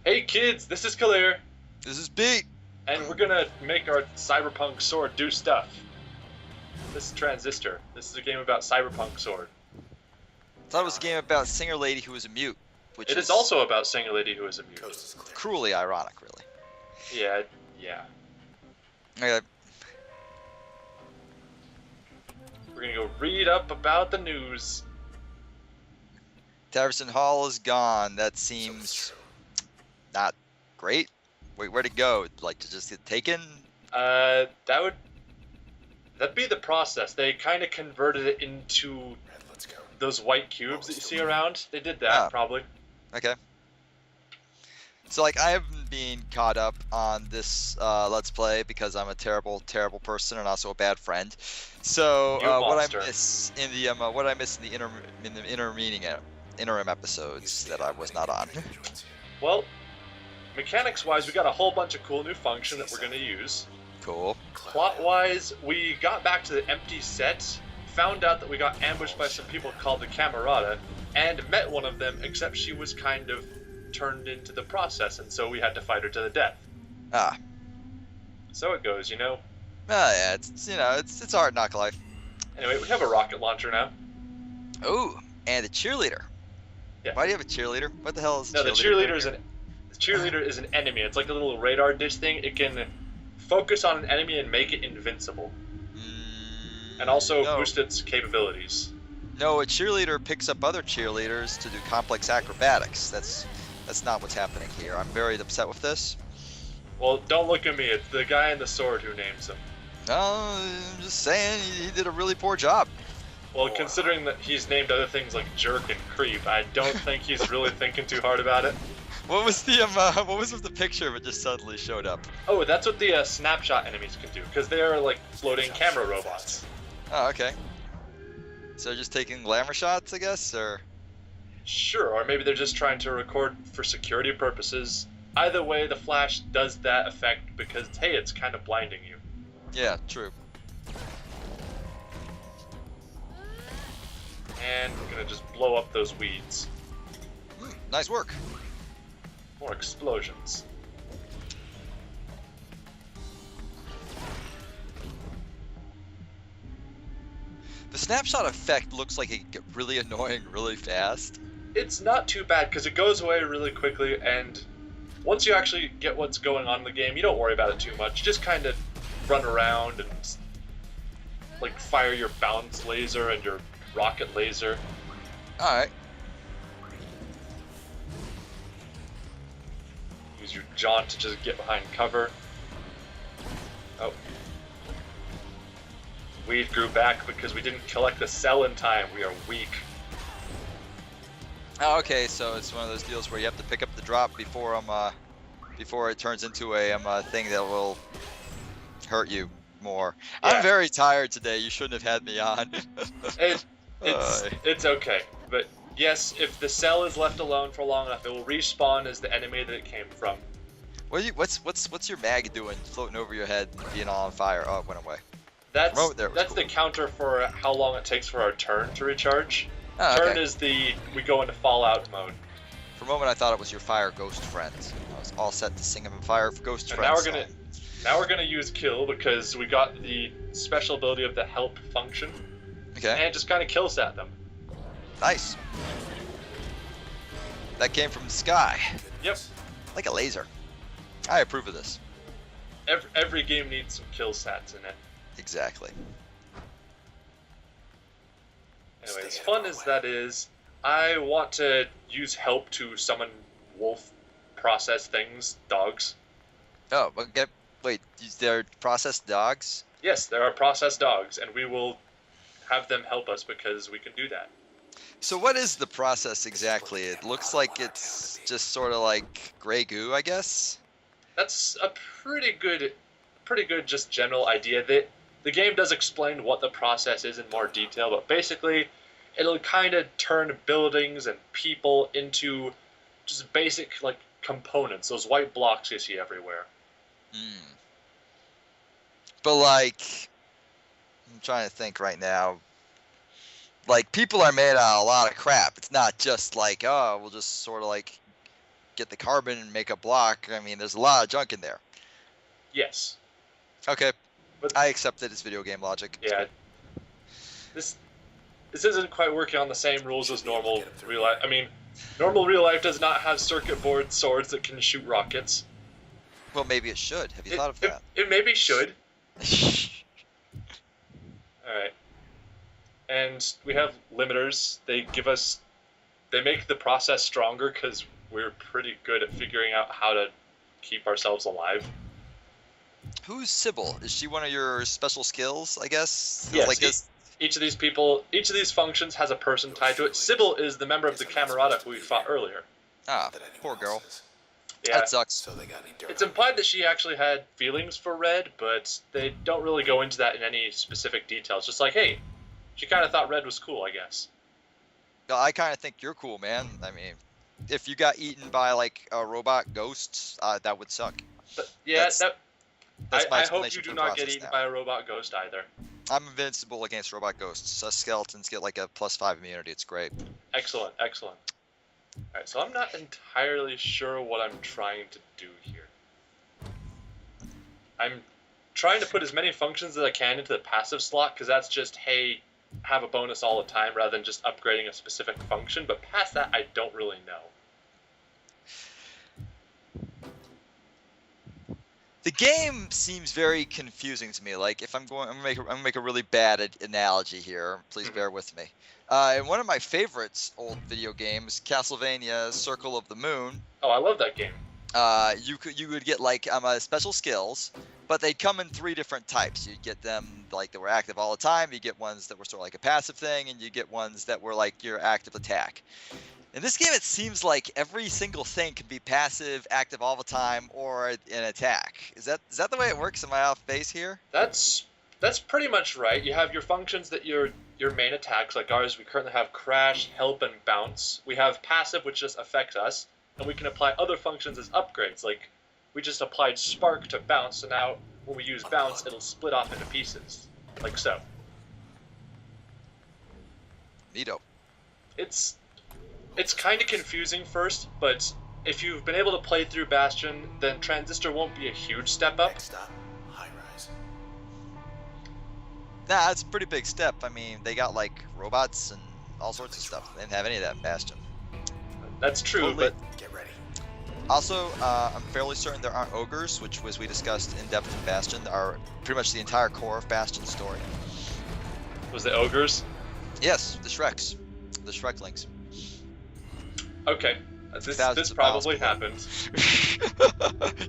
Hey kids, this is Kalir, This is Pete. and we're gonna make our cyberpunk sword do stuff. This is Transistor. This is a game about cyberpunk sword. Thought it was a game about singer lady who was a mute, which It is also about Singer Lady who is a mute. cruelly ironic, really. Yeah. Okay. We're gonna go read up about the news. Taverson Hall is gone. That seems not great. Wait, where'd it go? Like to just get taken? That'd be the process. They kind of converted it into those white cubes that you see around. They did that, probably. Okay. So like I haven't been caught up on this Let's Play because I'm a terrible, terrible person and also a bad friend. So what I miss in the interim episodes that I was not on. Well, mechanics-wise, we got a whole bunch of cool new function that we're gonna use. Cool. Plot-wise, we got back to the empty set, found out that we got ambushed by some people called the Camerata, and met one of them, except she was kind of turned into the process, and so we had to fight her to the death. Ah. So it goes, you know? Yeah, it's hard knock life. Anyway, we have a rocket launcher now. Ooh, and a cheerleader. Yeah. Why do you have a cheerleader? What the hell is No, the cheerleader is an enemy. It's like a little radar dish thing. It can focus on an enemy and make it invincible. And also boost its capabilities. No, a cheerleader picks up other cheerleaders to do complex acrobatics. That's not what's happening here. I'm very upset with this. Well, don't look at me. It's the guy in the sword who names him. No, I'm just saying he did a really poor job. Well, considering that he's named other things like jerk and creep, I don't think he's really thinking too hard about it. What was the what was with the picture of it just suddenly showed up? Oh, that's what the snapshot enemies can do, because they are like floating camera robots. Oh, okay. So just taking glamour shots, I guess, or? Sure, or maybe they're just trying to record for security purposes. Either way, the flash does that effect because, hey, it's kind of blinding you. Yeah, true. And we're gonna just blow up those weeds. Nice work. More explosions. The snapshot effect looks like it can get really annoying really fast. It's not too bad because it goes away really quickly, and once you actually get what's going on in the game, you don't worry about it too much. You just kind of run around and like fire your bounce laser and your rocket laser. Alright. Use your jaunt to just get behind cover. Oh. Weed grew back because we didn't collect the cell in time. We are weak. Oh, okay, so it's one of those deals where you have to pick up the drop before before it turns into a thing that will hurt you more. Yeah. I'm very tired today. You shouldn't have had me on. It's okay, but yes, if the cell is left alone for long enough, it will respawn as the enemy that it came from. What's your mag doing, floating over your head, being all on fire? Oh, it went away. That's cool. The counter for how long it takes for our turn to recharge. Oh, turn is we go into Fallout mode. For a moment, I thought it was your fire ghost friends. I was all set to sing them in fire for ghost and friends. Now we're gonna use kill because we got the special ability of the help function. Okay. And it just kind of kills at them. Nice. That came from the sky. Yep. Like a laser. I approve of this. Every game needs some kill stats in it. Exactly. Anyway, as fun as that is, I want to use help to summon wolf process things, dogs. Oh, okay. Wait, they're processed dogs? Yes, there are processed dogs, and we will have them help us because we can do that. So what is the process exactly? It looks like it's just sort of like gray goo, I guess? That's a pretty good just general idea. The game does explain what the process is in more detail, but basically it'll kind of turn buildings and people into just basic like components, those white blocks you see everywhere. But like, I'm trying to think right now. Like, people are made out of a lot of crap. It's not just like, oh, we'll just sort of like get the carbon and make a block. I mean, there's a lot of junk in there. Yes. Okay. But I accept it as video game logic. Yeah. This isn't quite working on the same rules as normal real life. I mean, normal real life does not have circuit board swords that can shoot rockets. Well, maybe it should. Have you thought of that? It maybe should. Alright. And we have limiters. They make the process stronger because we're pretty good at figuring out how to keep ourselves alive. Who's Sybil? Is she one of your special skills, I guess? Yes. Like each of these functions has a person tied to it. Sybil is the member of the Camerata who we fought earlier. Ah, poor girl. Yeah. That sucks. So they got any dirt It's on implied that she actually had feelings for Red, but they don't really go into that in any specific details. Just like, hey, she kind of thought Red was cool, I guess. I kind of think you're cool, man. I mean, if you got eaten by like a robot ghost, that would suck. But yeah, That's my I hope explanation you do for the not get process eaten now. by a robot ghost either. I'm invincible against robot ghosts. Skeletons get like a +5 immunity. It's great. Excellent, excellent. Alright, so I'm not entirely sure what I'm trying to do here. I'm trying to put as many functions as I can into the passive slot, because that's just, hey, have a bonus all the time, rather than just upgrading a specific function, but past that, I don't really know. The game seems very confusing to me. Like, if I'm gonna make a really bad analogy here. Please bear with me. In one of my favorites old video games, Castlevania: Circle of the Moon. Oh, I love that game. You would get like special skills, but they come in 3 different types. You'd get them like that were active all the time. You get ones that were sort of like a passive thing, and you get ones that were like your active attack. In this game, it seems like every single thing can be passive, active all the time, or an attack. Is that the way it works? Am I off base here? That's pretty much right. You have your functions that your main attacks, like ours. We currently have Crash, Help, and Bounce. We have Passive, which just affects us, and we can apply other functions as upgrades. Like, we just applied Spark to Bounce, so now when we use Bounce, it'll split off into pieces, like so. Neato. It's kind of confusing first, but if you've been able to play through Bastion, then Transistor won't be a huge step up. Next stop, high rise. Nah, it's a pretty big step. I mean, they got like robots and all sorts of stuff. They didn't have any of that in Bastion. That's true, Totally. but Get ready. Also, I'm fairly certain there aren't ogres, which was we discussed in depth in Bastion, are pretty much the entire core of Bastion's story. was it ogres? Yes, the Shreks. The Shreklings. Okay, this Thousands probably of happened.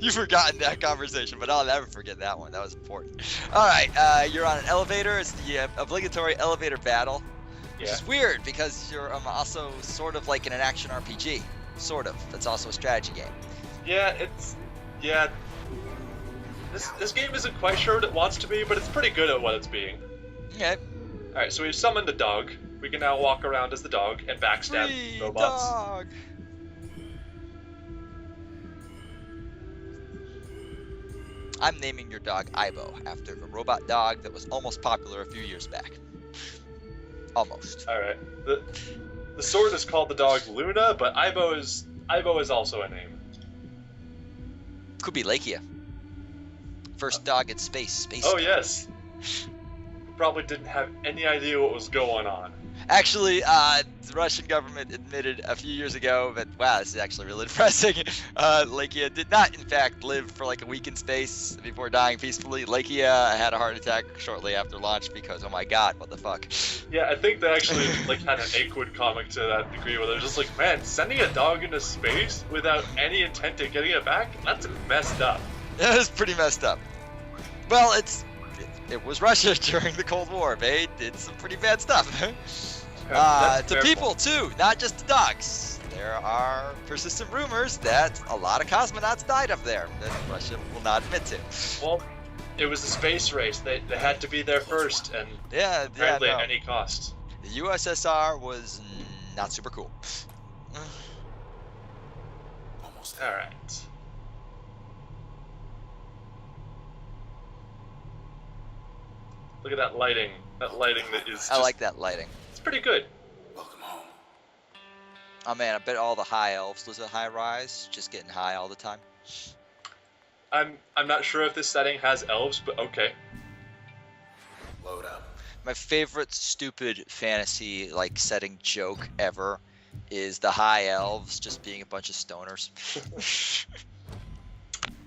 You've forgotten that conversation, but I'll never forget that one. That was important. All right, you're on an elevator. It's the obligatory elevator battle, which Yeah. is weird because you're also sort of like in an action RPG. Sort of. That's also a strategy game. Yeah. This game isn't quite sure what it wants to be, but it's pretty good at what it's being. Okay. All right, so we've summoned the dog. We can now walk around as the dog and backstab Free robots. dog. I'm naming your dog Ibo after the robot dog that was almost popular a few years back. Almost. All right. The sword is called the dog Luna, but Ibo is also a name. Could be Lakia. First dog in space. Space. Oh dog. yes. Probably didn't have any idea what was going on. Actually, the Russian government admitted a few years ago that, wow, this is actually really depressing. Lakia did not, in fact, live for like a week in space before dying peacefully. Lakia had a heart attack shortly after launch because, oh my god, what the fuck. Yeah, I think they actually like had an Aquid comic to that degree where they're just like, man, sending a dog into space without any intent of getting it back, that's messed up. It was pretty messed up. Well, it was Russia during the Cold War. They did some pretty bad stuff. That's To fair people point. too, not just to dogs. There are persistent rumors that a lot of cosmonauts died up there that Russia will not admit to. Well, it was a space race. They had to be there first, and Yeah, apparently no. at any cost. The USSR was not super cool. Almost All there. right. Look at that lighting. That lighting that is. I like that lighting. It's pretty good. Welcome home. Oh man, I bet all the high elves live at high rise, just getting high all the time. I'm not sure if this setting has elves, but okay. Load up. My favorite stupid fantasy like setting joke ever is the high elves just being a bunch of stoners.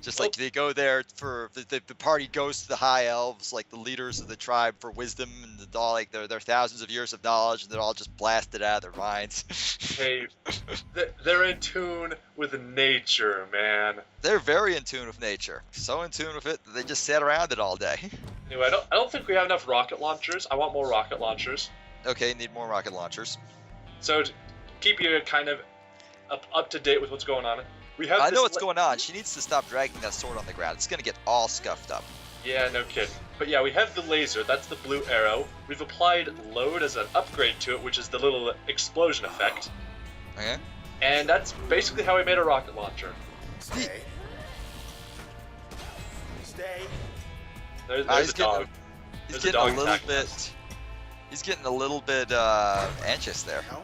Just like they go there for the party goes to the high elves, like the leaders of the tribe, for wisdom, and it's all like their thousands of years of knowledge, and they're all just blasted out of their minds. Hey, they're in tune with nature, man. They're very in tune with nature, so in tune with it that they just sat around it all day. Anyway, I don't think we have enough rocket launchers. I want more rocket launchers. Okay, need more rocket launchers. So to keep you kind of up to date with what's going on, we have. I know what's going on. She needs to stop dragging that sword on the ground. It's gonna get all scuffed up. Yeah, no kidding. But yeah, we have the laser. That's the blue arrow. We've applied load as an upgrade to it, which is the little explosion effect. Okay. And that's basically how we made a rocket launcher. Stay. Stay. There's a dog. He's There's getting a a dog little attacking bit. us. He's getting a little bit anxious there. No.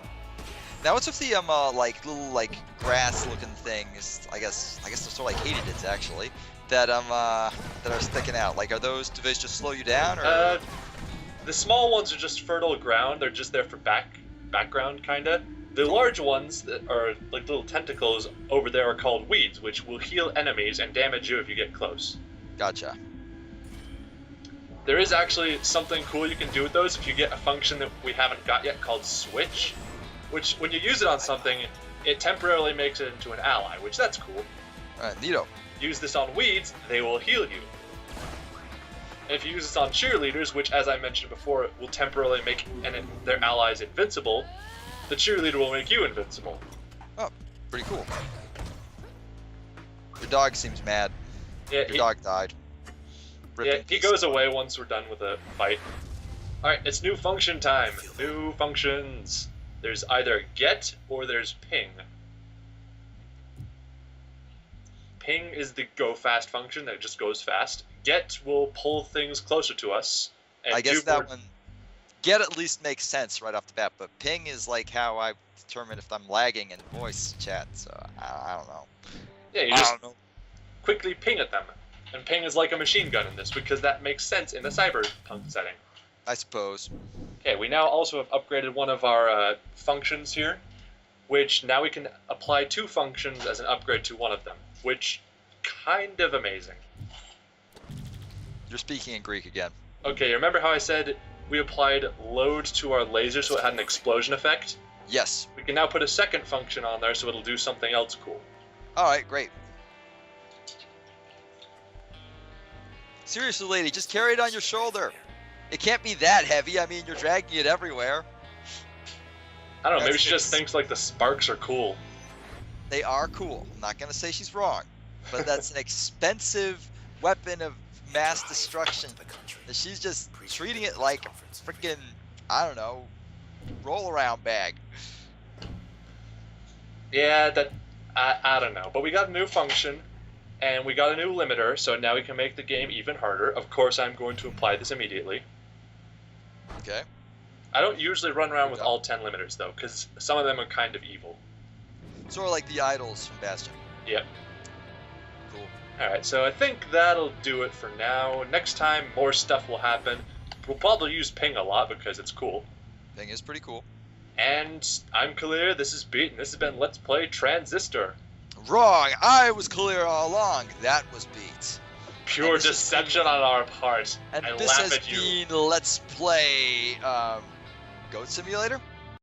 Now what's with the like little like grass looking things? I guess they're sort of like Katydids actually. That that are sticking out. Like, do those just slow you down, or? The small ones are just fertile ground. They're just there for background, kinda. The large ones that are like little tentacles over there are called weeds, which will heal enemies and damage you if you get close. Gotcha. There is actually something cool you can do with those if you get a function that we haven't got yet called switch, which when you use it on something, it temporarily makes it into an ally, which that's cool. Alright, neato. Use this on weeds, they will heal you. And if you use this on cheerleaders, which as I mentioned before, will temporarily make their allies invincible, the cheerleader will make you invincible. Oh, pretty cool. Your dog seems mad. Yeah, Your dog died. Rip in he peace. goes away once we're done with the fight. Alright, it's new function time. New functions. There's either get or there's ping. Ping is the go fast function that just goes fast. Get will pull things closer to us. And I guess that one. Get at least makes sense right off the bat, but ping is like how I determine if I'm lagging in voice chat. So I don't know. Yeah, you I just don't know. quickly ping at them. And ping is like a machine gun in this because that makes sense in the cyberpunk setting. I suppose. Okay, we now also have upgraded one of our functions here, which now we can apply two functions as an upgrade to one of them, which kind of amazing. You're speaking in Greek again. Okay, remember how I said we applied load to our laser so it had an explosion effect? Yes. We can now put a second function on there so it'll do something else cool. Alright, great. Seriously, lady, just carry it on your shoulder. It can't be that heavy. I mean, you're dragging it everywhere. I don't know, maybe That's she just thinks like the sparks are cool. They are cool. I'm not going to say she's wrong. But that's an expensive weapon of mass destruction. And she's just treating it like a freaking, I don't know, roll around bag. Yeah, I don't know. But we got a new function, and we got a new limiter, so now we can make the game even harder. Of course, I'm going to apply this immediately. Okay. I don't usually run around with all 10 limiters, though, because some of them are kind of evil. Sort of like the idols from Bastion. Yep. Cool. Alright, so I think that'll do it for now. Next time, more stuff will happen. We'll probably use ping a lot because it's cool. Thing is pretty cool. And I'm Kalir, this is Beat, and this has been Let's Play Transistor. Wrong! I was clear all along. That was Beat. Pure deception on our part. And I this laugh has at you. been Let's Play Goat Simulator?